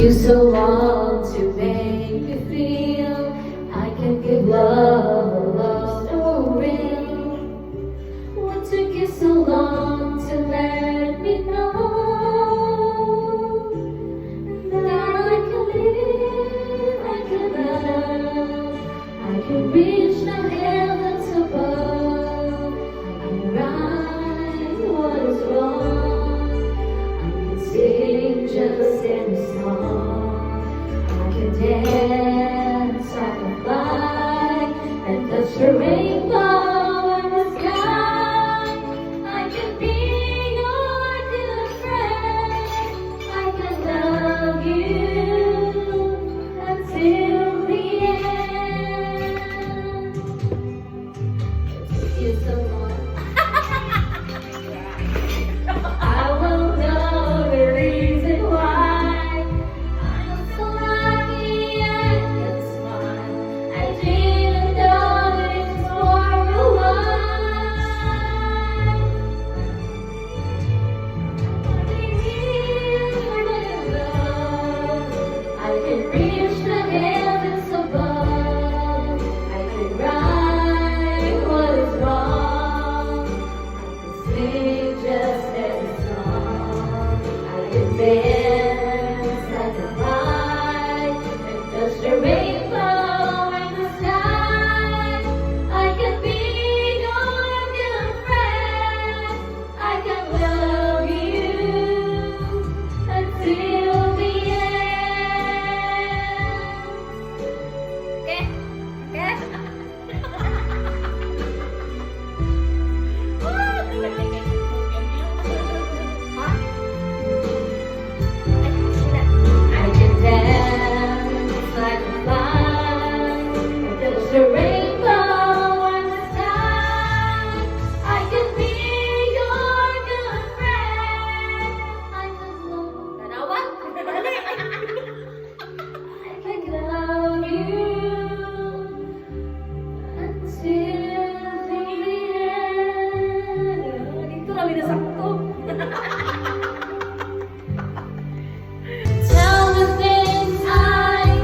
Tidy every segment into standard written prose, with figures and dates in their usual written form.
you so long to make me feel I can give love so real. What took you so long to let me know that I can live, I can love, I can reach the heavens above, I can right what is wrong, I can sing just any song, I can dance, I can fly, and touch the rainbow in the sky. I can be your good friend, I can love you until the end. It took you so long. I won't know the reason why. I'm so lucky I can smile. I didn't know it for a while. I can reach the heavens above. I can right what is wrong. I can sing just any song. I can dance, I can fly, and touch the rainbow in the sky. I can be your good friend. I can love you until the end. Okay? I can dance, I can fly, and touch the rainbow in the sky. I can be your good friend. I can love, I can love you until the end. Ito kami nasakto. Tell the things I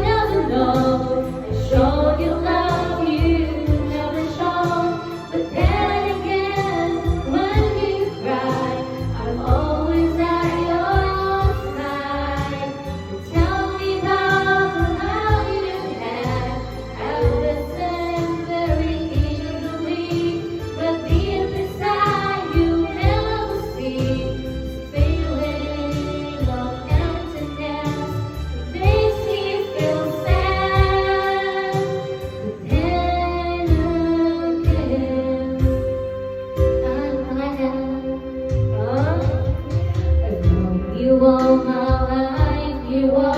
never know. I showed you love you never shown. But then again, when you cry, I'm always at your side. You tell me about the love you had. I listen very eagerly, but deep inside you never see the feeling of emptiness. It makes me feel sad. But then again, I've known you all my life. You are